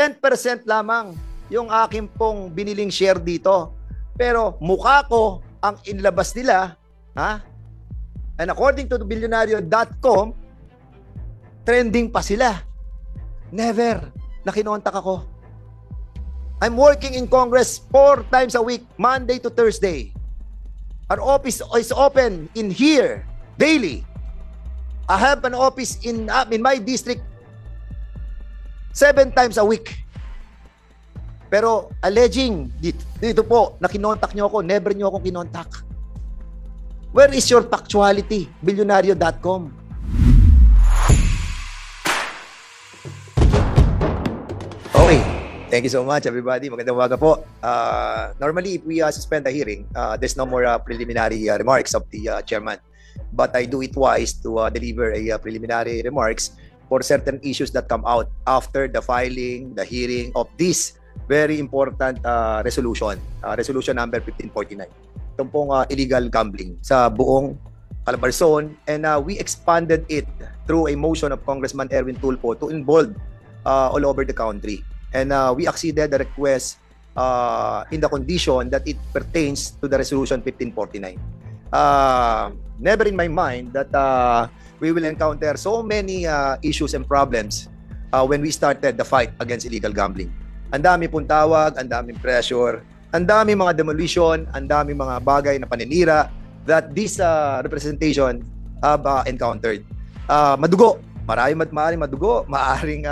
10% lamang yung aking pong biniling share dito. Pero mukha ko ang inlabas nila, ha? And according to the billionario.com, trending pa sila. Never na kinontak ako. I'm working in Congress 4 times a week, Monday to Thursday. Our office is open in here daily. I have an office in my district 7 times a week. Pero alleging dito po na kinontak nyo ako, never nyo akong kinontak. Where is your factuality? Billionario.com. Okay. Thank you so much, everybody. Magandang umaga po. Normally, if we suspend the hearing, there's no more preliminary remarks of the chairman. But I do it twice to deliver a preliminary remarks for certain issues that come out after the filing, the hearing of this very important resolution, resolution number 1549. Itong pong illegal gambling sa buong Calabarzon, and we expanded it through a motion of Congressman Erwin Tulfo to involve all over the country. And we acceded the request in the condition that it pertains to the resolution 1549. Never in my mind that we will encounter so many issues and problems when we started the fight against illegal gambling. Ang dami pong tawag, ang daming pressure, ang daming mga demolition, ang daming mga bagay na paninira that this representation have encountered. Madugo, maaaring madugo, maaaring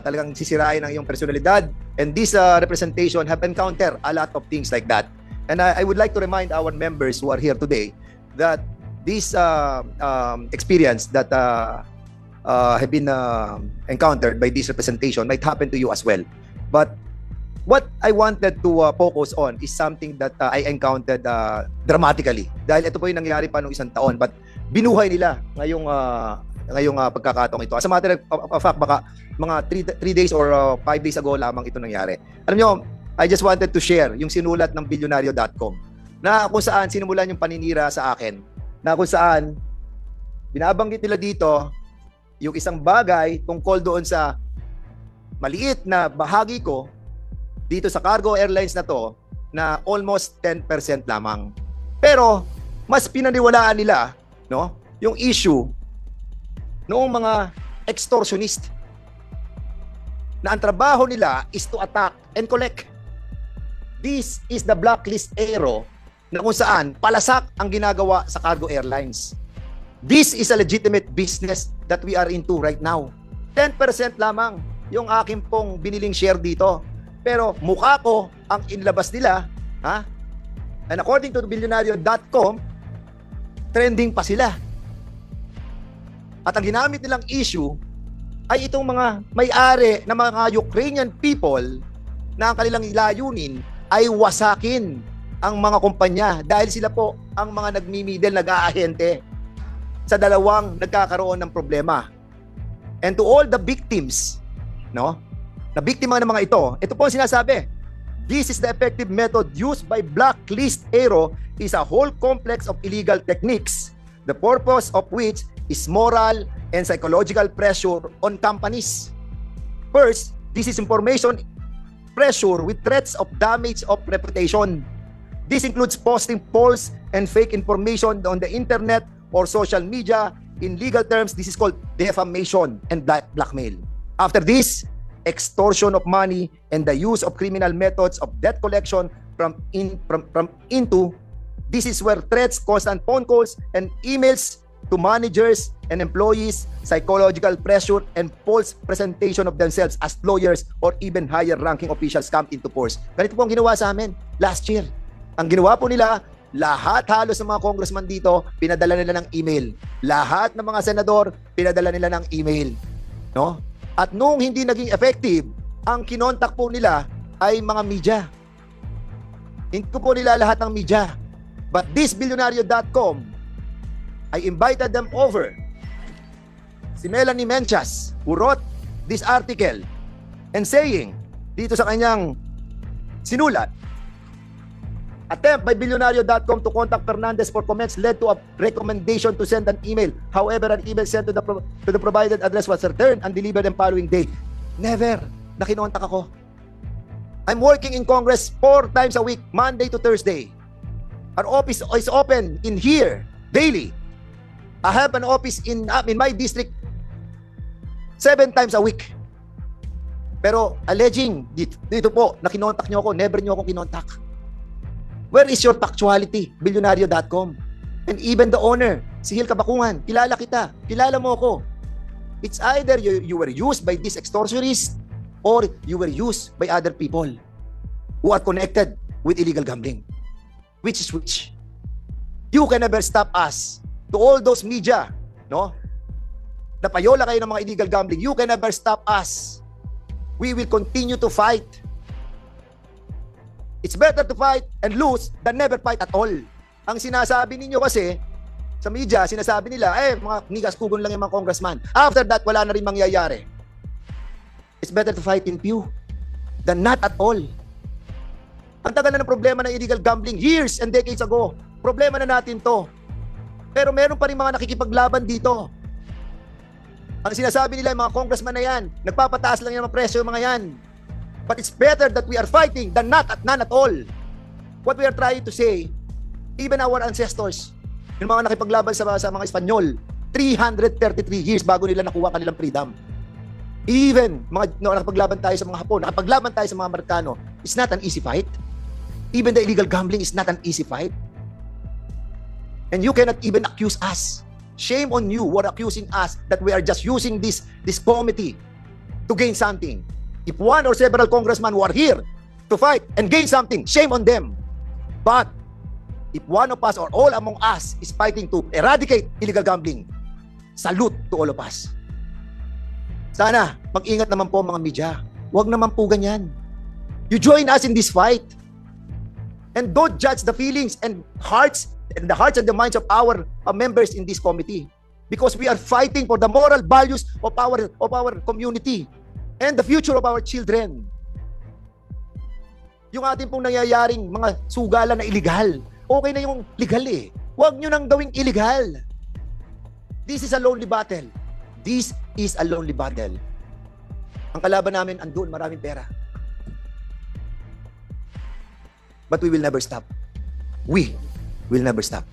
talagang sisirain ang iyong personalidad, and this representation have encountered a lot of things like that. And I would like to remind our members who are here today that this experience that have been encountered by this representation might happen to you as well. But what I wanted to focus on is something that I encountered dramatically. Dahil ito po yung nangyari pa noong 1 taon, but binuhay nila ngayong pagkakataong ito. As a matter of fact, baka mga 3 days or 5 days ago lamang ito nangyari. Alam nyo, I just wanted to share yung sinulat ng billionario.com na kung saan sinimulan yung paninira sa akin, na kung saan binabanggit nila dito yung isang bagay tungkol doon sa maliit na bahagi ko dito sa cargo airlines na to na almost 10% lamang. Pero mas pinaniwalaan nila, no, yung issue noong mga extortionist na ang trabaho nila is to attack and collect. This is the blacklist era na kung saan palasak ang ginagawa sa cargo airlines. This is a legitimate business that we are into right now. 10% lamang yung aking pong biniling share dito. Pero mukha ko ang inlabas nila, ha? And according to billionario.com, trending pa sila. At ang ginamit nilang issue ay itong mga may-ari na mga Ukrainian people na ang kanilang layunin ay wasakin ang mga kumpanya dahil sila po ang mga nagmimidel, nag-aahente sa dalawang nagkakaroon ng problema. And to all the victims, no, na biktima ng mga ito po ang sinasabi. This is the effective method used by blacklist era is a whole complex of illegal techniques, the purpose of which is moral and psychological pressure on companies. First, this is information pressure with threats of damage of reputation. This includes posting false and fake information on the internet or social media. In legal terms, this is called defamation and blackmail. After this, extortion of money and the use of criminal methods of debt collection into. This is where threats, constant phone calls, and emails to managers and employees, psychological pressure, and false presentation of themselves as lawyers or even higher-ranking officials come into force. Ganito po ang ginawa sa amin last year. Ang ginawa po nila, lahat halos ng mga congressman dito, pinadala nila ng email. Lahat ng mga senador, pinadala nila ng email. No? At nung hindi naging effective, ang kinontak po nila ay mga media. Hindi po nila lahat ng media. But this billionario.com, I invited them over. Si Melanie Menchas, who wrote this article and saying, dito sa kanyang sinulat, attempt by billionario.com to contact Fernandez for comments led to a recommendation to send an email. However, an email sent to the provided address was returned and delivered the following day. Never na kinontak ako. I'm working in Congress 4 times a week, Monday to Thursday. Our office is open in here daily. I have an office in my district 7 times a week. Pero alleging dito po na kinontak nyo ako, never nyo ako kinontak. Where is your factuality? Billionario.com. And even the owner, si Hil Kabakungan, kilala kita, kilala mo ako. It's either you were used by these extortionists or you were used by other people who are connected with illegal gambling. Which is which? You can never stop us. To all those media, no? Napayola kayo ng mga illegal gambling. You can never stop us. We will continue to fight. It's better to fight and lose than never fight at all. Ang sinasabi ninyo kasi, sa media, sinasabi nila, mga nigas-kugon lang yung mga congressman. After that, wala na rin mangyayari. It's better to fight in few than not at all. Ang tagal na ng problema ng illegal gambling, years and decades ago. Problema na natin to. Pero meron pa rin mga nakikipaglaban dito. Ang sinasabi nila, yung mga congressman na yan, nagpapataas lang yung mga presyo yung mga yan. But it's better that we are fighting than not at none at all. What we are trying to say, even our ancestors, yung mga nakipaglaban sa mga Espanyol, 333 years bago nila nakuha kanilang freedom. Even mga nakipaglaban tayo sa mga Hapon, nakipaglaban tayo sa mga Amerikano, it's not an easy fight. Even the illegal gambling is not an easy fight. And you cannot even accuse us. Shame on you for accusing us that we are just using this committee to gain something. If one or several congressmen who are here to fight and gain something, shame on them. But if one of us or all among us is fighting to eradicate illegal gambling, salute to all of us. Sana, mag-ingat naman po mga media. Huwag naman po ganyan. You join us in this fight. And don't judge the feelings and hearts and the minds of our members in this committee, because we are fighting for the moral values of our community and the future of our children. Yung ating pong nangyayaring mga sugalan na illegal, okay na yung legal eh. Huwag nyo nang gawing illegal. This is a lonely battle. This is a lonely battle. Ang kalaban namin andun, maraming pera. But we will never stop. We will never stop.